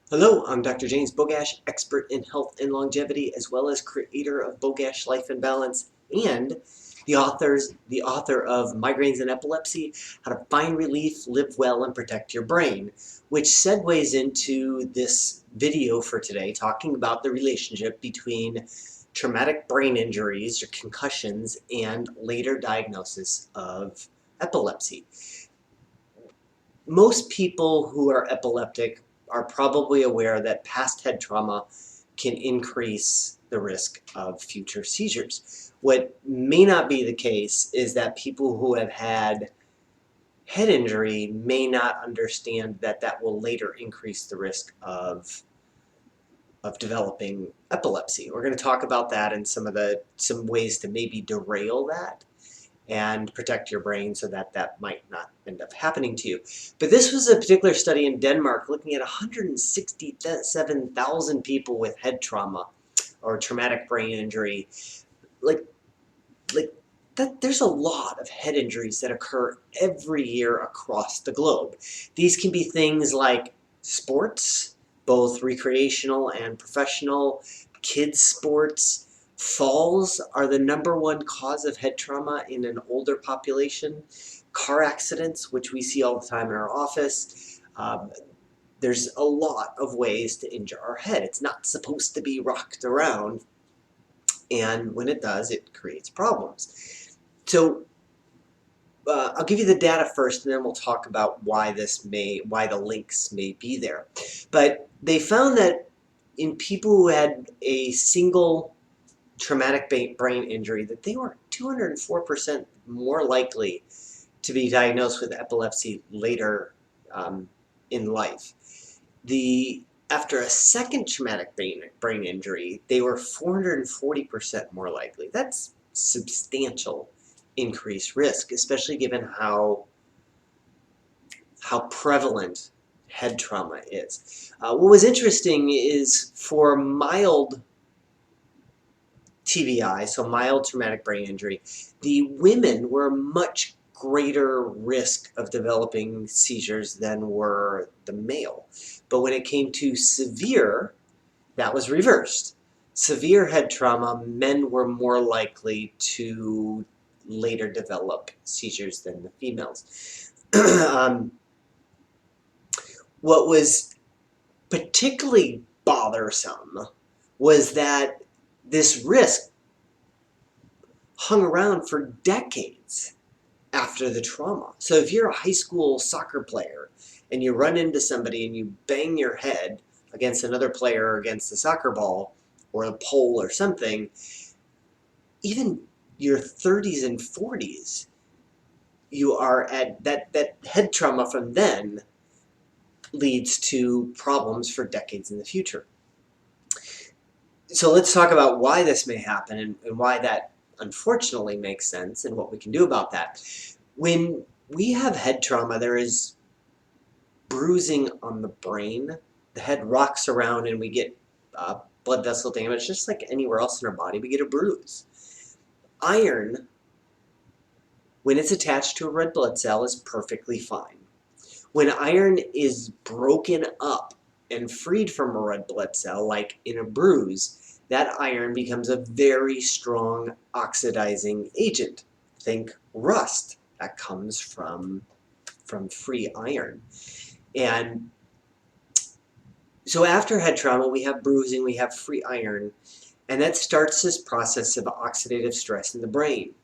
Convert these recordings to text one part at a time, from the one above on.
Hello, I'm Dr. James Bogash, expert in health and longevity, as well as creator of Bogash Life and Balance, and the author of Migraines and Epilepsy: How to Find Relief, Live Well, and Protect Your Brain, which segues into this video for today, talking about the relationship between traumatic brain injuries or concussions and later diagnosis of epilepsy. Most people who are epileptic are probably aware that past head trauma can increase the risk of future seizures. What may not be the case is that people who have had head injury may not understand that that will later increase the risk of developing epilepsy. We're going to talk about that and some ways to maybe derail that and protect your brain so that that might not end up happening to you. But this was a particular study in Denmark looking at 167,000 people with head trauma or traumatic brain injury. Like that, there's a lot of head injuries that occur every year across the globe. These can be things like sports, both recreational and professional, kids' sports. Falls are the #1 cause of head trauma in an older population. Car accidents, which we see all the time in our office. There's a lot of ways to injure our head. It's not supposed to be rocked around, and when it does, it creates problems. So I'll give you the data first, and then we'll talk about why the links may be there. But they found that in people who had a single traumatic brain injury, that they were 204% more likely to be diagnosed with epilepsy later in life. After a second traumatic brain injury, they were 440% more likely. That's substantial increased risk, especially given how prevalent head trauma is. What was interesting is for mild TBI, so mild traumatic brain injury, the women were much greater risk of developing seizures than were the male. But when it came to severe, that was reversed. Severe head trauma, men were more likely to later develop seizures than the females. What was particularly bothersome was that this risk hung around for decades after the trauma. So if you're a high school soccer player and you run into somebody and you bang your head against another player or against the soccer ball or a pole or something, even your 30s and 40s, you are at that head trauma from then leads to problems for decades in the future. So let's talk about why this may happen and why that unfortunately makes sense and what we can do about that. When we have head trauma, there is bruising on the brain. The head rocks around and we get blood vessel damage, just like anywhere else in our body, we get a bruise. Iron, when it's attached to a red blood cell, is perfectly fine. When iron is broken up and freed from a red blood cell, like in a bruise, that iron becomes a very strong oxidizing agent. Think rust. That comes from free iron. And so after head trauma, we have bruising, we have free iron, and that starts this process of oxidative stress in the brain.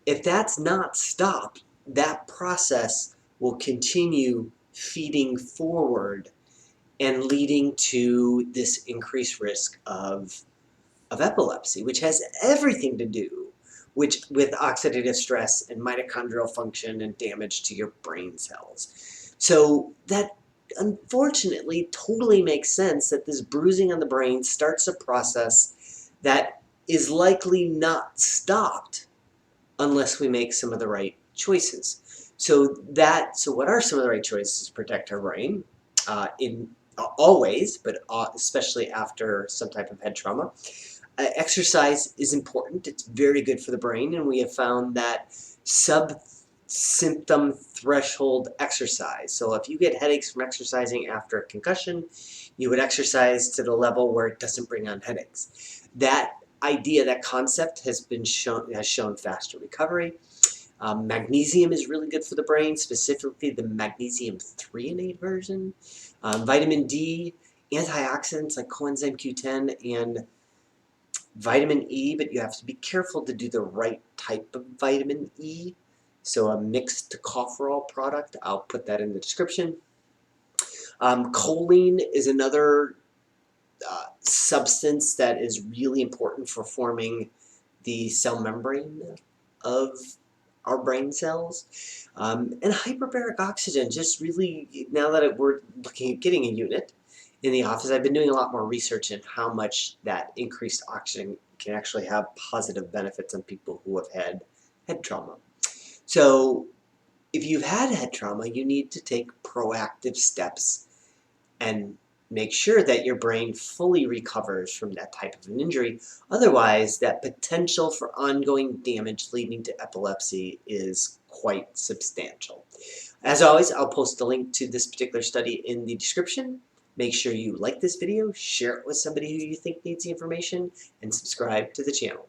If that's not stopped, that process will continue feeding forward and leading to this increased risk of epilepsy, which has everything to do with oxidative stress and mitochondrial function and damage to your brain cells. So that unfortunately totally makes sense that this bruising on the brain starts a process that is likely not stopped unless we make some of the right choices. So what are some of the right choices to protect our brain? Always, but especially after some type of head trauma. Exercise is important. It's very good for the brain, and we have found that sub symptom threshold exercise. So if you get headaches from exercising after a concussion, you would exercise to the level where it doesn't bring on headaches. That idea, that concept has shown faster recovery. Magnesium is really good for the brain, specifically the magnesium threonate version. Vitamin D, antioxidants like coenzyme Q10, and vitamin E, but you have to be careful to do the right type of vitamin E. So a mixed tocopherol product, I'll put that in the description. Choline is another substance that is really important for forming the cell membrane of our brain cells. And hyperbaric oxygen, just really, now that we're looking at getting a unit in the office, I've been doing a lot more research in how much that increased oxygen can actually have positive benefits on people who have had head trauma. So if you've had head trauma, you need to take proactive steps and make sure that your brain fully recovers from that type of an injury. Otherwise, that potential for ongoing damage leading to epilepsy is quite substantial. As always, I'll post a link to this particular study in the description. Make sure you like this video, share it with somebody who you think needs the information, and subscribe to the channel.